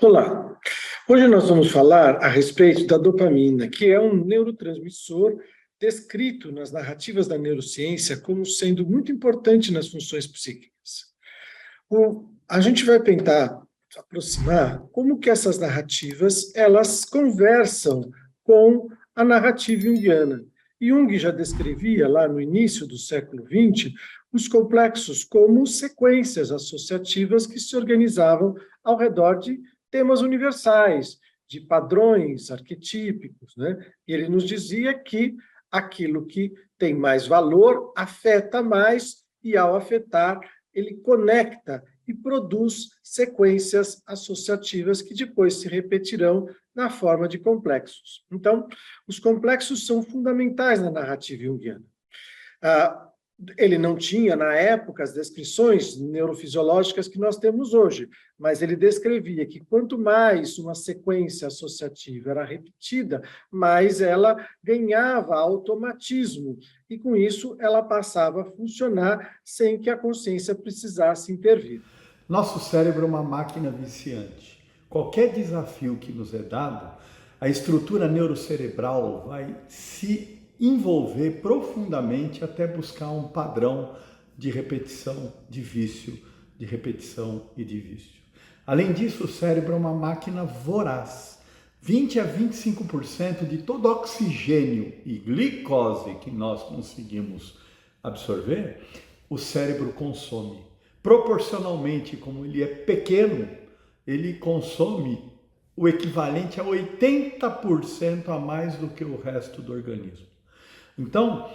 Olá, hoje nós vamos falar a respeito da dopamina, que é um neurotransmissor descrito nas narrativas da neurociência como sendo muito importante nas funções psíquicas. A gente vai tentar aproximar como que essas narrativas elas conversam com a narrativa junguiana. Jung já descrevia lá no início do século XX os complexos como sequências associativas que se organizavam ao redor de temas universais, de padrões arquetípicos, né? E ele nos dizia que aquilo que tem mais valor afeta mais e, ao afetar, ele conecta e produz sequências associativas que depois se repetirão na forma de complexos. Então, os complexos são fundamentais na narrativa junguiana. Ele não tinha, na época, as descrições neurofisiológicas que nós temos hoje, mas ele descrevia que quanto mais uma sequência associativa era repetida, mais ela ganhava automatismo, e com isso ela passava a funcionar sem que a consciência precisasse intervir. Nosso cérebro é uma máquina viciante. Qualquer desafio que nos é dado, a estrutura neurocerebral vai se envolver profundamente até buscar um padrão de repetição, de vício, de repetição e de vício. Além disso, o cérebro é uma máquina voraz. 20 a 25% de todo oxigênio e glicose que nós conseguimos absorver, o cérebro consome. Proporcionalmente, como ele é pequeno, ele consome o equivalente a 80% a mais do que o resto do organismo. Então,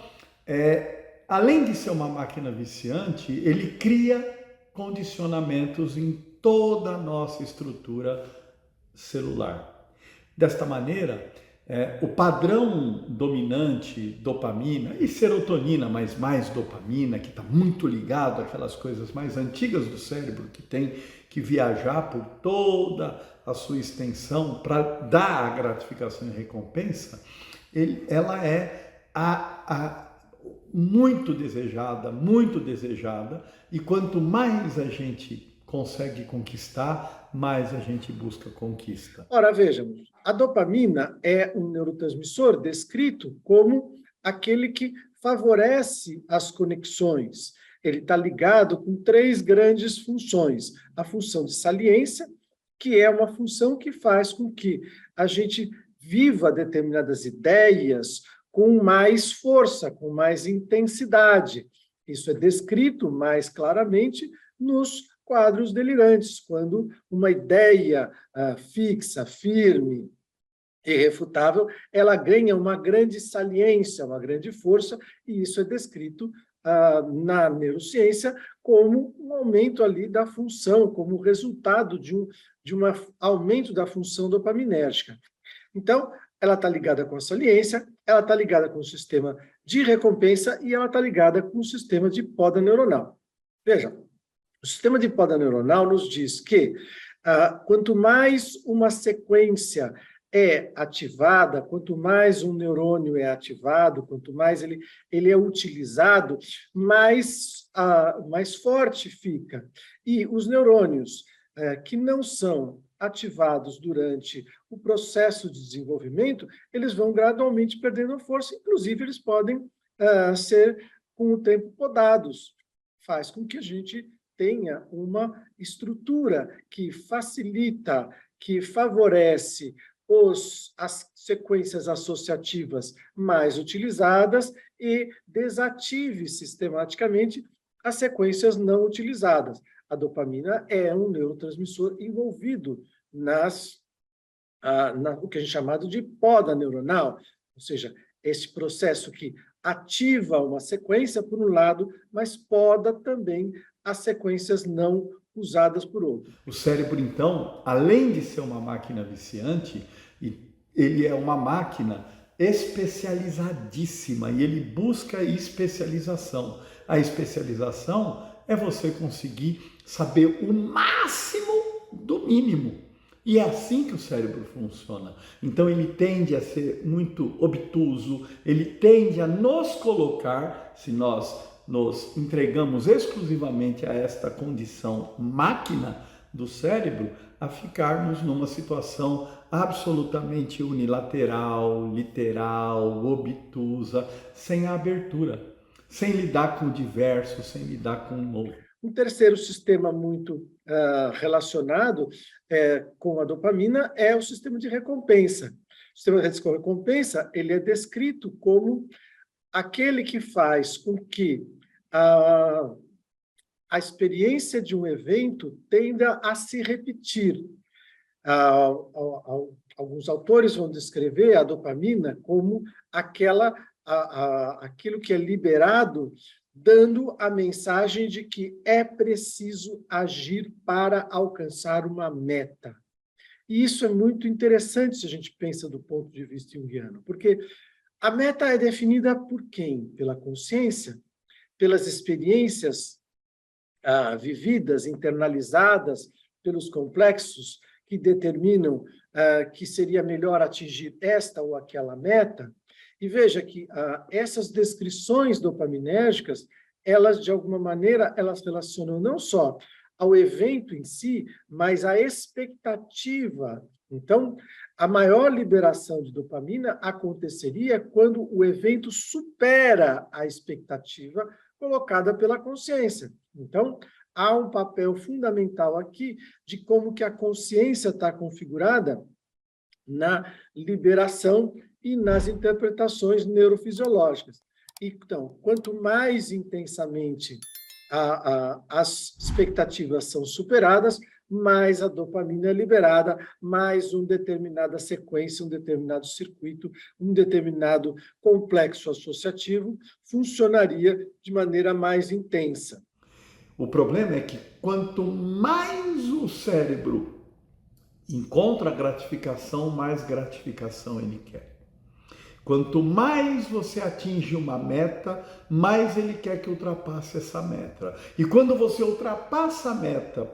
além de ser uma máquina viciante, ele cria condicionamentos em toda a nossa estrutura celular. Desta maneira, o padrão dominante, dopamina e serotonina, mas mais dopamina, que está muito ligado àquelas coisas mais antigas do cérebro, que tem que viajar por toda a sua extensão para dar a gratificação e recompensa, ela é muito desejada, e quanto mais a gente consegue conquistar, mais a gente busca conquista. Ora, vejamos, a dopamina é um neurotransmissor descrito como aquele que favorece as conexões. Ele está ligado com três grandes funções. A função de saliência, que é uma função que faz com que a gente viva determinadas ideias com mais força, com mais intensidade. Isso é descrito mais claramente nos quadros delirantes, quando uma ideia fixa, firme, irrefutável, ela ganha uma grande saliência, uma grande força, e isso é descrito na neurociência como um aumento ali da função, como resultado de um aumento da função dopaminérgica. Então, ela está ligada com a saliência, ela está ligada com o sistema de recompensa e ela está ligada com o sistema de poda neuronal. Veja, o sistema de poda neuronal nos diz que quanto mais uma sequência é ativada, quanto mais um neurônio é ativado, quanto mais ele é utilizado, mais forte fica. E os neurônios que não são ativados durante o processo de desenvolvimento, eles vão gradualmente perdendo força, inclusive eles podem ser, com o tempo, podados. Faz com que a gente tenha uma estrutura que facilita, que favorece as sequências associativas mais utilizadas e desative sistematicamente as sequências não utilizadas. A dopamina é um neurotransmissor envolvido o que a gente chama de poda neuronal, ou seja, esse processo que ativa uma sequência por um lado, mas poda também as sequências não usadas por outro. O cérebro, então, além de ser uma máquina viciante, ele é uma máquina especializadíssima e ele busca especialização. A especialização é você conseguir saber o máximo do mínimo. E é assim que o cérebro funciona. Então ele tende a ser muito obtuso, ele tende a nos colocar, se nós nos entregamos exclusivamente a esta condição máquina, do cérebro a ficarmos numa situação absolutamente unilateral, literal, obtusa, sem a abertura, sem lidar com o diverso, sem lidar com o novo. Um terceiro sistema muito relacionado com a dopamina é o sistema de recompensa. O sistema de recompensa ele é descrito como aquele que faz com que a experiência de um evento tenda a se repetir. Alguns autores vão descrever a dopamina como aquilo que é liberado, dando a mensagem de que é preciso agir para alcançar uma meta. E isso é muito interessante se a gente pensa do ponto de vista junguiano, porque a meta é definida por quem? Pela consciência, pelas experiências vividas, internalizadas, pelos complexos que determinam que seria melhor atingir esta ou aquela meta. E veja que essas descrições dopaminérgicas, elas, de alguma maneira, elas relacionam não só ao evento em si, mas à expectativa. Então, a maior liberação de dopamina aconteceria quando o evento supera a expectativa colocada pela consciência. Então, há um papel fundamental aqui de como que a consciência está configurada na liberação e nas interpretações neurofisiológicas. Então, quanto mais intensamente as expectativas são superadas, mais a dopamina é liberada, mais uma determinada sequência, um determinado circuito, um determinado complexo associativo funcionaria de maneira mais intensa. O problema é que quanto mais o cérebro encontra gratificação, mais gratificação ele quer. Quanto mais você atinge uma meta, mais ele quer que ultrapasse essa meta. E quando você ultrapassa a meta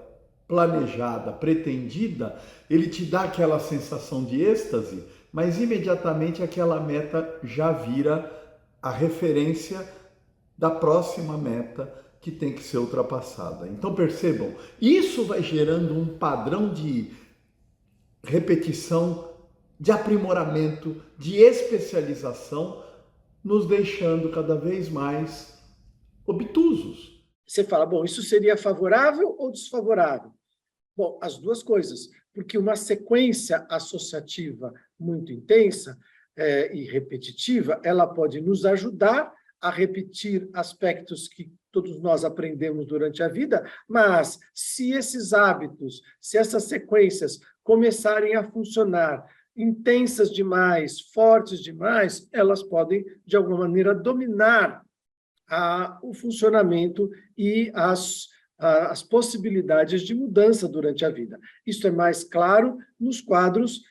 planejada, pretendida, ele te dá aquela sensação de êxtase, mas imediatamente aquela meta já vira a referência da próxima meta que tem que ser ultrapassada. Então percebam, isso vai gerando um padrão de repetição, de aprimoramento, de especialização, nos deixando cada vez mais obtusos. Você fala, bom, isso seria favorável ou desfavorável? Bom, as duas coisas, porque uma sequência associativa muito intensa e repetitiva, ela pode nos ajudar a repetir aspectos que todos nós aprendemos durante a vida, mas se esses hábitos, se essas sequências começarem a funcionar intensas demais, fortes demais, elas podem, de alguma maneira, dominar o funcionamento e as possibilidades de mudança durante a vida. Isso é mais claro nos quadros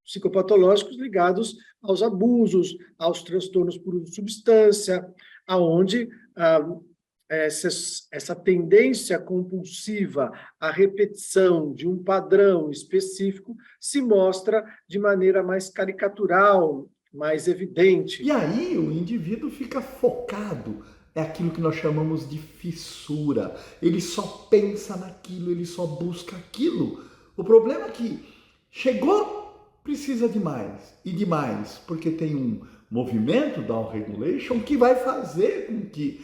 psicopatológicos ligados aos abusos, aos transtornos por uso de substância, aonde essa tendência compulsiva à repetição de um padrão específico se mostra de maneira mais caricatural, mais evidente. E aí o indivíduo fica focado, é aquilo que nós chamamos de fissura. Ele só pensa naquilo, ele só busca aquilo. O problema é que chegou, precisa de mais e de mais, porque tem um movimento down regulation que vai fazer com que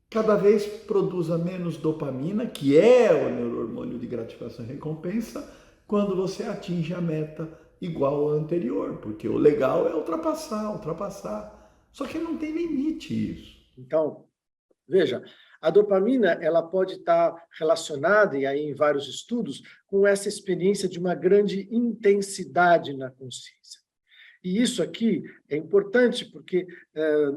cada vez produza menos dopamina, que é o neurohormônio de gratificação e recompensa, quando você atinge a meta igual à anterior, porque o legal é ultrapassar. Só que não tem limite isso. Então, veja, a dopamina ela pode estar relacionada, e aí em vários estudos, com essa experiência de uma grande intensidade na consciência. E isso aqui é importante porque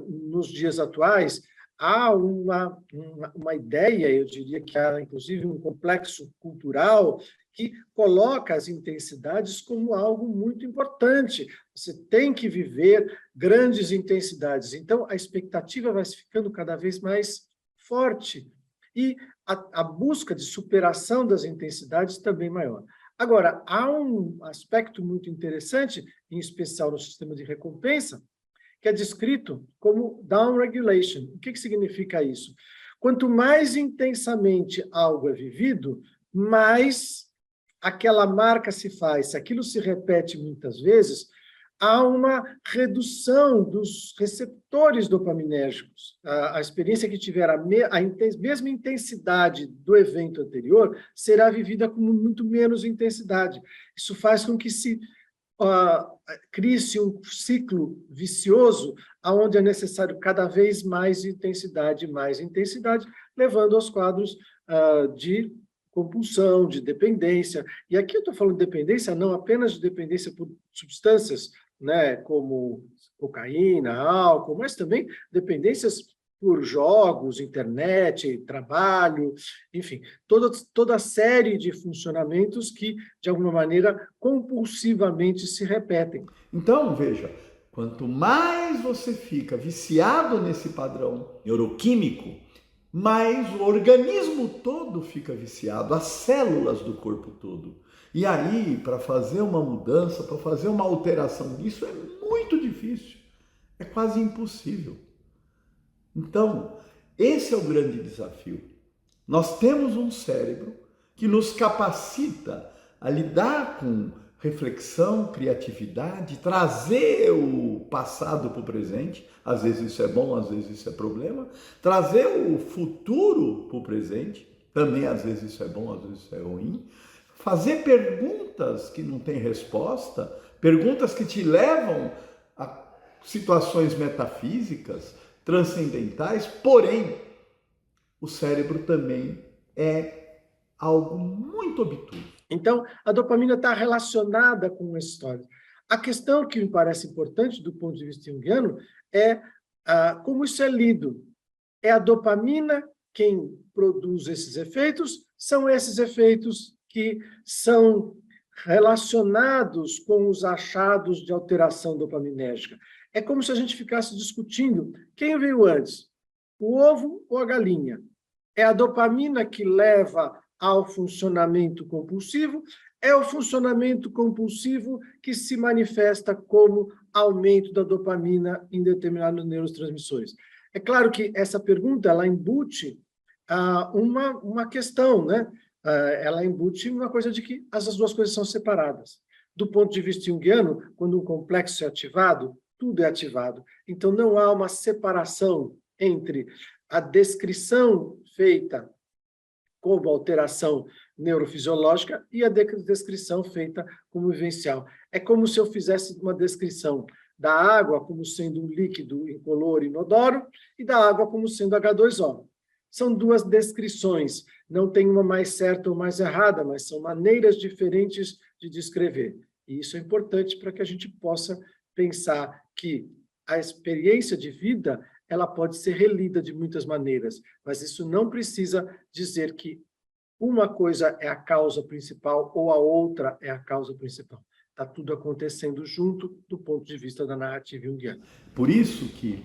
nos dias atuais há uma ideia, eu diria que há inclusive um complexo cultural que coloca as intensidades como algo muito importante. Você tem que viver grandes intensidades. Então, a expectativa vai ficando cada vez mais forte e a busca de superação das intensidades também maior. Agora, há um aspecto muito interessante, em especial no sistema de recompensa, que é descrito como downregulation. O que significa isso? Quanto mais intensamente algo é vivido, mais aquela marca se faz. Se aquilo se repete muitas vezes, há uma redução dos receptores dopaminérgicos. A experiência que tiver a mesma intensidade do evento anterior será vivida com muito menos intensidade. Isso faz com que se crie-se um ciclo vicioso, onde é necessário cada vez mais intensidade, levando aos quadros de compulsão, de dependência. E aqui eu estou falando de dependência não apenas de dependência por substâncias, né, como cocaína, álcool, mas também dependências por jogos, internet, trabalho, enfim, toda a série de funcionamentos que, de alguma maneira, compulsivamente se repetem. Então, veja, quanto mais você fica viciado nesse padrão neuroquímico, mais o organismo todo fica viciado, as células do corpo todo. E aí, para fazer uma mudança, para fazer uma alteração disso, é muito difícil, é quase impossível. Então, esse é o grande desafio. Nós temos um cérebro que nos capacita a lidar com reflexão, criatividade, trazer o passado para o presente. Às vezes isso é bom, às vezes isso é problema. Trazer o futuro para o presente. Também às vezes isso é bom, às vezes isso é ruim. Fazer perguntas que não têm resposta, perguntas que te levam a situações metafísicas, transcendentais, porém, o cérebro também é algo muito obtuso. Então, a dopamina está relacionada com essa história. A questão que me parece importante do ponto de vista junguiano é como isso é lido. É a dopamina quem produz esses efeitos, são esses efeitos que são relacionados com os achados de alteração dopaminérgica. É como se a gente ficasse discutindo quem veio antes, o ovo ou a galinha. É a dopamina que leva ao funcionamento compulsivo, é o funcionamento compulsivo que se manifesta como aumento da dopamina em determinados neurotransmissores. É claro que essa pergunta ela embute uma questão, né? Ela embute uma coisa de que as duas coisas são separadas. Do ponto de vista junguiano, quando um complexo é ativado, tudo é ativado. Então, não há uma separação entre a descrição feita como alteração neurofisiológica e a descrição feita como vivencial. É como se eu fizesse uma descrição da água como sendo um líquido incolor e inodoro e da água como sendo H2O. São duas descrições, não tem uma mais certa ou mais errada, mas são maneiras diferentes de descrever. E isso é importante para que a gente possa pensar que a experiência de vida ela pode ser relida de muitas maneiras, mas isso não precisa dizer que uma coisa é a causa principal ou a outra é a causa principal. Está tudo acontecendo junto do ponto de vista da narrativa junguiana. Por isso que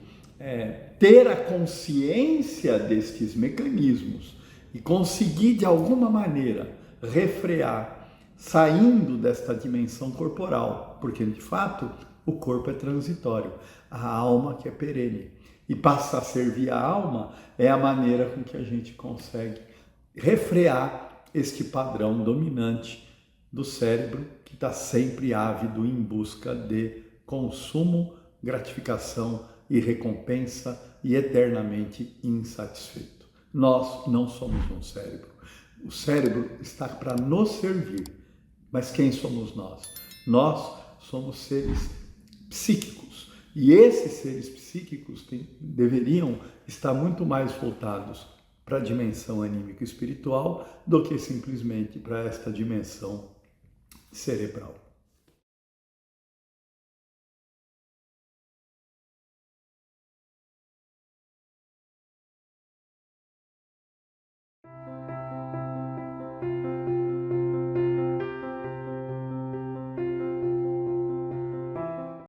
ter a consciência destes mecanismos e conseguir, de alguma maneira, refrear, saindo desta dimensão corporal, porque, de fato, o corpo é transitório, a alma que é perene. E passar a servir a alma é a maneira com que a gente consegue refrear este padrão dominante do cérebro que está sempre ávido em busca de consumo, gratificação e recompensa e eternamente insatisfeito. Nós não somos um cérebro. O cérebro está para nos servir. Mas quem somos nós? Nós somos seres psíquicos. E esses seres psíquicos deveriam estar muito mais voltados para a dimensão anímica e espiritual do que simplesmente para esta dimensão cerebral.